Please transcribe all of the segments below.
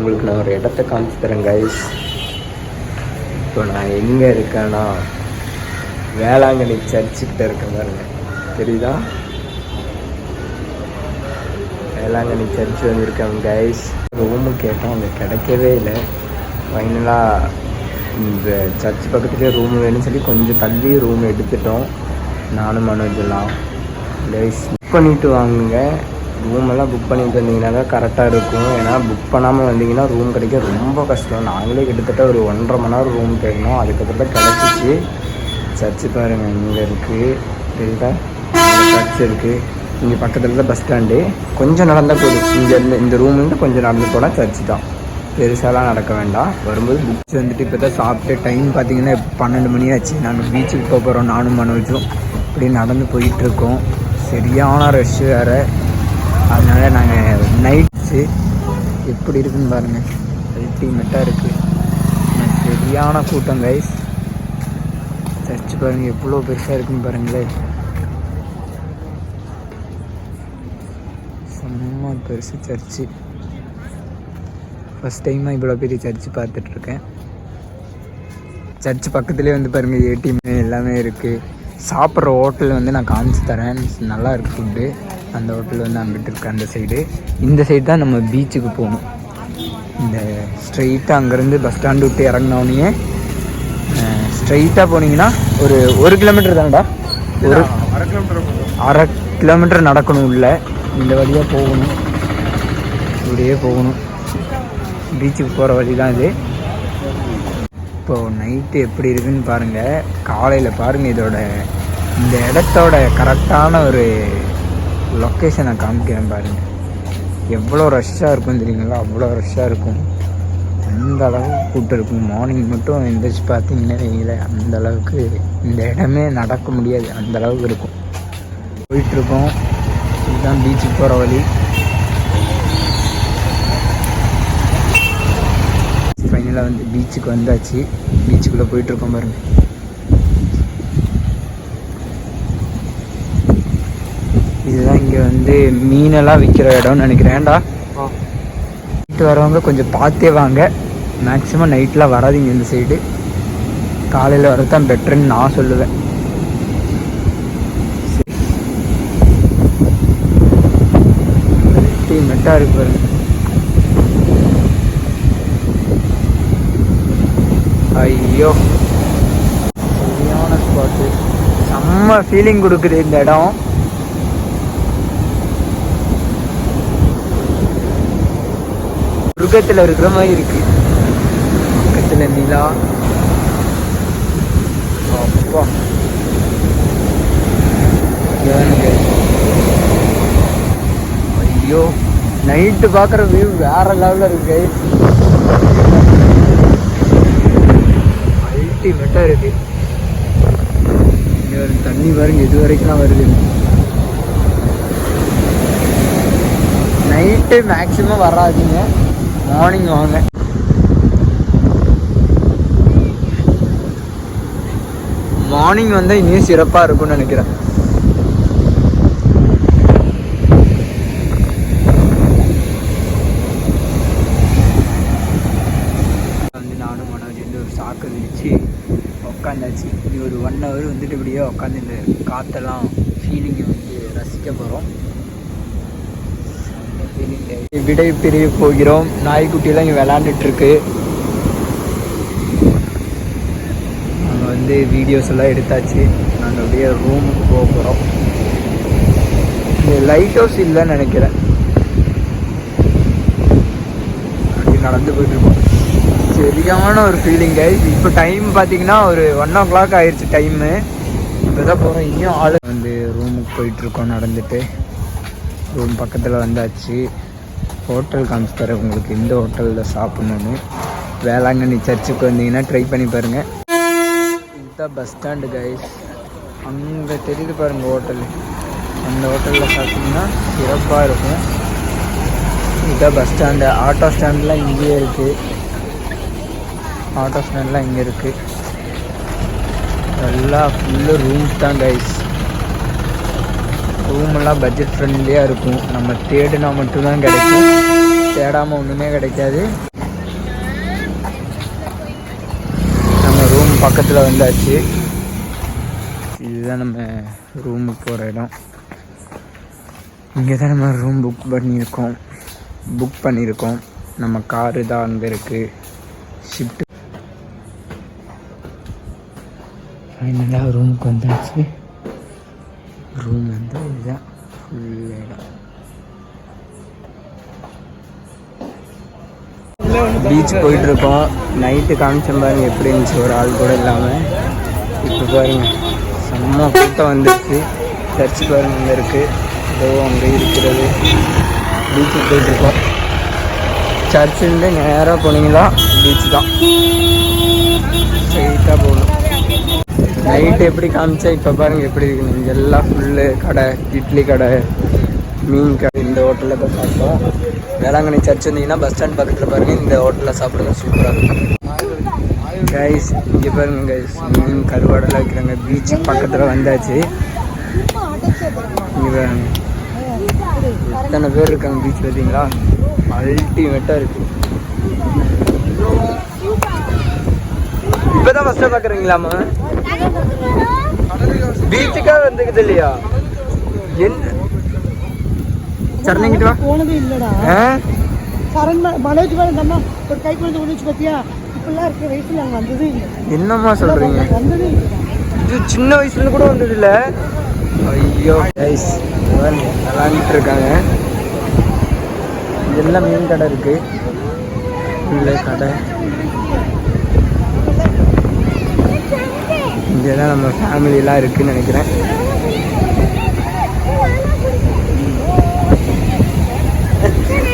உங்களுக்கு நான் ஒரு இடத்த காமிச்சு தரேன் கைஸ். இப்போ நான் எங்கே இருக்கேன்னா வேளாங்கண்ணி சர்ச்சுக்கிட்ட இருக்கேன் பாருங்க, தெரியுதா? வேளாங்கண்ணி சர்ச் வந்துருக்காங்க கைஸ். ரூமு கேட்டோம், அங்கே கிடைக்கவே இல்லை. ஃபைனலாக இந்த சர்ச் பக்கத்துலேயே ரூம் வேணும்னு சொல்லி கொஞ்சம் தள்ளி ரூம் எடுத்துட்டோம். நானும் மனோஜெல்லாம் கைஸ். புக் பண்ணிவிட்டு வாங்குங்க. ரூமெல்லாம் புக் பண்ணிட்டு வந்தீங்கன்னா தான் கரெக்டாக இருக்கும். ஏன்னா புக் பண்ணாமல் வந்தீங்கன்னா ரூம் கிடைக்க ரொம்ப கஷ்டம். நாங்களே கிட்டத்தட்ட ஒரு 1.5 மணி நேரம் ரூம் கேட்கணும். அதுக்கப்புறம் தான் கிடச்சிச்சு. சர்ச்சு பாருங்கள், இங்கே இருக்குது, தெரியுதா? சர்ச் இருக்குது. இங்கே பக்கத்தில் தான் பஸ் ஸ்டாண்டு. கொஞ்சம் நடந்தால் போதும். இந்த ரூம்லேருந்து கொஞ்சம் நடந்து போனால் சர்ச்சு தான். பெருசாலாம் நடக்க வேண்டாம். வரும்போது புக்ஸ் வந்துட்டு இப்போ தான் சாப்பிட்டு டைம் பார்த்திங்கன்னா 12 மணி ஆச்சு. நாங்கள் பீச்சுக்கு போக போகிறோம். நானும் மனோஜும் இப்படி நடந்து போயிட்டுருக்கோம். சரியான ரஷ்ஷு வேறு. அதனால் நாங்கள் நைட்ஸு எப்படி இருக்குதுன்னு பாருங்கள், அல்டிமேட்டாக இருக்குது. சரியான கூட்டம் கைஸ். சர்ச்சு பாருங்கள் எவ்வளோ பெருசாக இருக்குன்னு பாருங்களேன். செம்ம பெருசு சர்ச்சு. ஃபஸ்ட் டைமாக இவ்வளோ பெரிய சர்ச்சு பார்த்துட்ருக்கேன். சர்ச்சு பக்கத்துலேயே வந்து பாருங்கள் ஏடிஎம் எல்லாமே இருக்குது. சாப்பிட்ற ஹோட்டல் வந்து நான் காமிச்சு தரேன், நல்லா இருக்குது ஃபுட்டு. அந்த ஹோட்டல் வந்து அங்கிட்டு இருக்குது அந்த சைடு. இந்த சைடு தான் நம்ம பீச்சுக்கு போகணும். இந்த ஸ்ட்ரெயிட்டாக அங்கேருந்து பஸ் ஸ்டாண்டு விட்டு இறங்கினோடனே ஸ்ட்ரெயிட்டாக போனீங்கன்னா ஒரு 1 கிலோமீட்டர் தானடா, ஒரு 1/2 கிலோமீட்டர் நடக்கணும். உள்ள இந்த வழியாக போகணும், இப்படியே போகணும். பீச்சுக்கு போகிற வழி தான் இது. இப்போது நைட்டு எப்படி இருக்குதுன்னு பாருங்கள். காலையில் பாருங்கள், இந்த இடத்தோட கரெக்டான ஒரு லொக்கேஷனை காமிக்கிறேன் பாருங்கள். எவ்வளோ ரஷ்ஷாக இருக்கும் தெரியுங்களா? அவ்வளோ ரஷ்ஷாக இருக்கும். அந்த அளவுக்கு கூட்டம் இருக்கும். மார்னிங் மட்டும் எந்திரிச்சு பார்த்தீங்கன்னா வைங்கள, அந்த அளவுக்கு இந்த இடமே நடக்க முடியாது, அந்த அளவுக்கு இருக்கும். போயிட்டுருக்கோம். இதுதான் பீச்சுக்கு போகிற வழி. ஃபைனலாக வந்து பீச்சுக்கு வந்தாச்சு. பீச்சுக்குள்ளே போயிட்டுருக்கோம் பாருங்கள். இதுதான் இங்கே வந்து மீனெல்லாம் விற்கிற இடம்னு நினைக்கிறேன்டா. நைட்டு வரவங்க கொஞ்சம் பார்த்தே வாங்க. மேக்ஸிமம் நைட்லாம் வராதிங்க இந்த சைடு. காலையில் வரதான் பெட்டர்ன்னு நான் சொல்லுவேன். மெட்டாக இருக்கு பாருங்க. ஐயோ, சரியான ஸ்பாட்டு. செம்ம ஃபீலிங் கொடுக்குது இந்த இடம். துர்கத்தில் இருக்கிற மாதிரி இருக்கு. பக்கத்தில் நிலா. அப்பா, ஐயோ, நைட்டு பார்க்குற வியூ வேற லெவலில் இருக்கு. அல்டிமேட்டாக இருக்கு. இங்கே தண்ணி பாருங்க இது வரைக்கும் வருது. நைட்டு மேக்ஸிமம் வராதிங்க, மார்னிங் வாங்க. மார்னிங் வந்தால் இன்னும் சிறப்பாக இருக்கும்னு நினைக்கிறேன். வந்து நானும் மனோஜ் வந்து ஒரு சாக்கு விரிச்சு உட்காந்தாச்சு. இது ஒரு 1 hour வந்துட்டு இப்படியே உட்காந்து இந்த காற்றெல்லாம் ஃபீலிங்கை வந்து ரசிக்க போகிறோம். விடை பிரிய போகிறோம். நாய்க்குட்டியெல்லாம் இங்கே விளாண்டுட்டுருக்கு. நாங்கள் வந்து வீடியோஸ் எல்லாம் எடுத்தாச்சு. நாங்கள் அப்படியே ரூமுக்கு போக போகிறோம். இங்கே லைட் ஹவுஸ் இல்லைன்னு நினைக்கிறேன். அப்படி நடந்து போயிட்டுருக்கோம். சரியான ஒரு ஃபீலிங்க. இப்போ டைம் பார்த்தீங்கன்னா ஒரு 1 o'clock ஆயிடுச்சு டைமு. இப்போ தான் போகிறோம். இன்னும் ஆள் வந்து ரூமுக்கு போயிட்டுருக்கோம் நடந்துட்டு. ரூம் பக்கத்தில் வந்தாச்சு. ஹோட்டல் காமிச்சு தரேன் உங்களுக்கு, இந்த ஹோட்டலில் சாப்பிட்ணுன்னு. வேளாங்கண்ணி சர்ச்சுக்கு வந்தீங்கன்னா ட்ரை பண்ணி பாருங்கள். இதுதான் பஸ் ஸ்டாண்டு கைஸ். அங்கே தெரியுது பாருங்கள் ஹோட்டல். அந்த ஹோட்டலில் சாப்பிட்டிங்கன்னா சிறப்பாக இருக்கும். இதுதான் பஸ் ஸ்டாண்டு. ஆட்டோ ஸ்டாண்ட்லாம் இங்கேயே இருக்குது. ஆட்டோ ஸ்டாண்ட்லாம் இங்கே இருக்குது. எல்லாம் ஃபுல்லு ரூம்ஸ் தான் கைஸ். ரூமெல்லாம் பட்ஜெட் ஃப்ரெண்ட்லியாக இருக்கும். நம்ம தேடினா மட்டும்தான் கிடைக்கும், தேடாமல் ஒன்றுமே கிடைக்காது. பக்கத்தில் வந்தாச்சு. இதுதான் நம்ம ரூமுக்கு போகிற இடம். இங்கே தான் நம்ம ரூம் புக் பண்ணியிருக்கோம். நம்ம காரு தான் அங்கே இருக்குது. ஷிஃப்ட் ஃபைனலாக ரூமுக்கு வந்தாச்சு. ரூம் வந்து இதுதான் ஃபுல் இடம். பீச் போயிட்டுருக்கோம். நைட்டு காமிச்சம் பாருங்க எப்படி இருந்துச்சு, ஒரு ஆள் கூட இல்லாமல். இப்போ பாருங்க செம்ம கூட்டம் வந்துருக்கு. சர்ச்சு பாருங்க அங்கே இருக்குது, ஏதோ அங்கே இருக்கிறது. பீச்சுக்கு போயிட்டுருக்கோம். சர்ச்சிலேருந்து நேராக போனீங்களா பீச் தான், ஸ்ட்ரெயிட்டாக போகணும். நைட்டு எப்படி காமிச்சா இப்போ பாருங்கள் எப்படி இருக்குன்னு. இங்கே எல்லாம் ஃபுல்லு கடை, இட்லி கடை, மீன் கடை. இந்த ஹோட்டலில் தான் சாப்பிட்டோம். வேளாங்கண்ணி சர்ச் வந்தீங்கன்னா பஸ் ஸ்டாண்ட் பக்கத்தில் பாருங்கள், இந்த ஹோட்டலில் சாப்பிடுங்க, சூப்பராக இருக்கும். கைஸ் இங்கே பாருங்க கைஸ், மீன் கருவாடெல்லாம் வைக்கிறாங்க. பீச் பக்கத்தில் வந்தாச்சு. இங்கே பாருங்க எத்தனை பேர் இருக்காங்க பீச், பார்த்தீங்களா? அல்டிமேட்டாக இருக்குது. இப்போ தான் ஃபஸ்ட்டாக பார்க்குறீங்களாம்மா? பீச்சுக்காக வந்துக்குது இல்லையா? என்ன சரணிங்கிட்டு வா. போனதே இல்லடா. சரண் மனோஜ் நம்ம ஒரு கை குழந்தை ஒன்று பார்த்தியா? இப்பெல்லாம் இருக்கிற வயசுல நாங்கள் வந்ததே இல்லை. என்னம்மா சொல்கிறீங்க? வந்ததே இல்லை. இது சின்ன வயசுல கூட வந்தது இல்லை. ஐயோ கைஸ் விளாண்டுட்டு இருக்காங்க. இதெல்லாம் மீன் கடை இருக்குது, இல்லை கடை. இங்கே தான் நம்ம ஃபேமிலியெலாம் இருக்குதுன்னு நினைக்கிறேன்.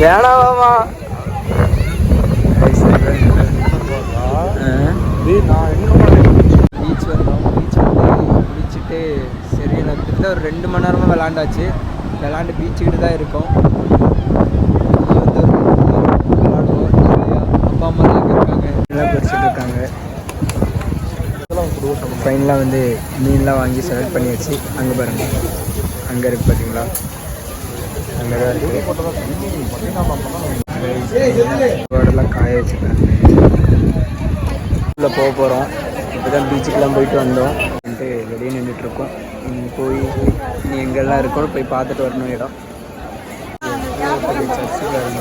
வேணாவாமா பீச் வந்தோம். பீச் வந்து குளிச்சுட்டு சரி கிட்ட ஒரு 2 மணி நேரமாக விளாண்டாச்சு. விளாண்டு பீச்சுக்கிட்டு தான் இருக்கோம். விளாடுவோம். அப்பா அம்மாலாம் அங்கே இருக்காங்க, எல்லாம் படிச்சுட்டு இருக்காங்க. ஃபைனலாக வந்து மீன்லாம் வாங்கி செலக்ட் பண்ணியாச்சு. அங்கே பாருங்கள், அங்கே இருக்குது பார்த்தீங்களா? அங்கே தான் இருக்குது. ரோடெல்லாம் காய வச்சுருக்காங்க. உள்ளே போக போகிறோம். இப்போ தான் பீச்சுக்கெலாம் போயிட்டு வந்தோம். வந்துட்டு வெளியே நின்றுட்டுருக்கோம். போய் நீ எங்கெல்லாம் இருக்கணும் போய் பார்த்துட்டு வரணும் இடம். சர்ச்சு பாருங்க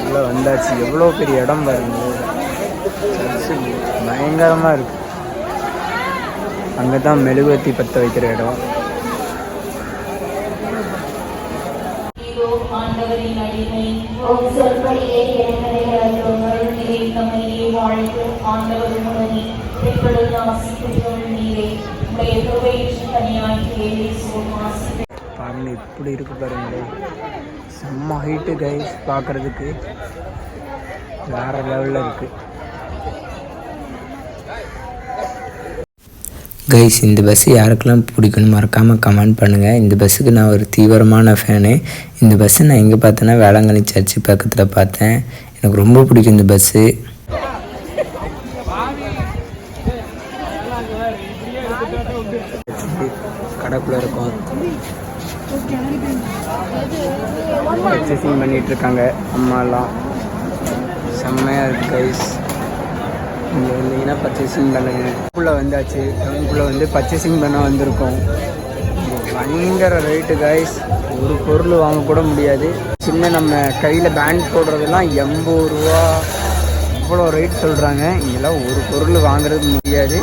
உள்ளே வந்தாச்சு. எவ்வளோ பெரிய இடம் பாருங்க. சர்ச்சு பயங்கரமாக இருக்குது. அங்கே தான் மெழுகுவர்த்தி பற்ற வைக்கிற இடம். ஆண்டவரின் அடிமை சொல்படியே வாழ்த்து. ஆண்டவர் உடனே பெண்களுக்கு ஆசி பெற்றவள் நீரே, உடைய கிருபையிற்கு தனியாகி ஆசி. பாருங்க இப்படி இருக்கு பாருங்க. செம்ம ஹைட்டு கைஸ், பார்க்குறதுக்கு வேற லெவலில் இருக்குது. கைஸ் இந்த பஸ்ஸு யாருக்கெல்லாம் பிடிக்கணும் மறக்காமல் கமெண்ட் பண்ணுங்கள். இந்த பஸ்ஸுக்கு நான் ஒரு தீவிரமான ஃபேனு. இந்த பஸ்ஸை நான் எங்கே பார்த்தேன்னா வேளாங்கண்ணி சர்ச்சு பக்கத்தில் பார்த்தேன். எனக்கு ரொம்ப பிடிக்கும் இந்த பஸ்ஸு. கடைக்குள்ளே இருக்கும், பர்ச்சேசிங் பண்ணிகிட்ருக்காங்க அம்மாலாம். செம்மையாக இருக்குது கைஸ். இங்கே வந்தீங்கன்னா பர்ச்சேசிங் பண்ணுங்க. உள்ளே வந்தாச்சு. டவுனுக்குள்ளே வந்து பர்ச்சேசிங் பண்ண வந்திருக்கோம். பயங்கர ரேட்டு கைஸ், ஒரு பொருள் வாங்கக்கூட முடியாது. சின்ன நம்ம கையில் பேண்ட் போடுறதெல்லாம் 80 ரூபா, அவ்வளோ ரேட் சொல்கிறாங்க. இங்கெல்லாம் ஒரு பொருள் வாங்குறது முடியாது.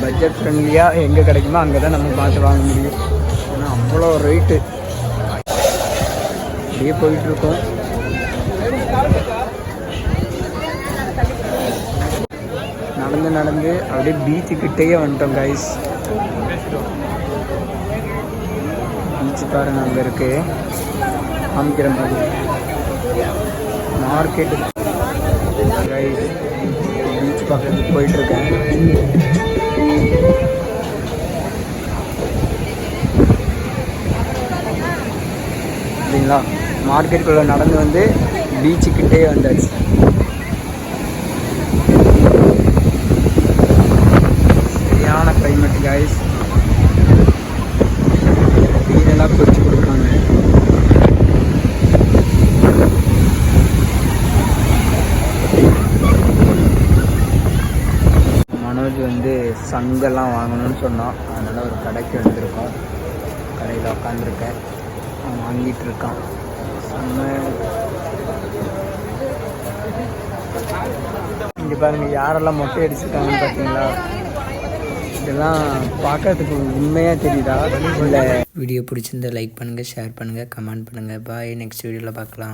பட்ஜெட் ஃப்ரெண்ட்லியாக எங்கே கிடைக்குமோ அங்கே தான் நம்ம பார்த்து வாங்க முடியும். ஆனால் அவ்வளோ ரேட்டு. அப்படியே போயிட்டுருக்கோம். நடந்து அப்படியே பீச்சுக்கிட்டேயே வந்துட்டோம் கைஸ். பீச்சு பாருங்க அங்கே இருக்கு, காமிக்கிற மாதிரி மார்க்கெட்டு கைஸ். பீச் பக்கத்துக்கு போயிட்டுருக்கேன். சரிங்களா, மார்க்கெட்டுக்குள்ளே நடந்து வந்து பீச்சுக்கிட்டே வந்தாச்சு. சரியான கிளைமேட் கைஸ். மீனெல்லாம் பொரிச்சு கொடுக்குறாங்க. வந்து சங்கெல்லாம் வாங்கணும்னு சொன்னான். அதனால் ஒரு கடைக்கு வந்திருக்கோம். கடையில் உட்காந்துருக்கேன். அவன் வாங்கிட்டு இருக்கான். இங்கே பாருங்கள் யாரெல்லாம் மொட்டை அடிச்சிருக்காங்கன்னு பார்த்தீங்களா? இதெல்லாம் பார்க்கறதுக்கு உண்மையாக தெரியுதா இல்லை? வீடியோ பிடிச்சிருந்தா லைக் பண்ணுங்கள், ஷேர் பண்ணுங்கள், கமெண்ட் பண்ணுங்கள். பாய். நெக்ஸ்ட் வீடியோவில் பார்க்கலாம்.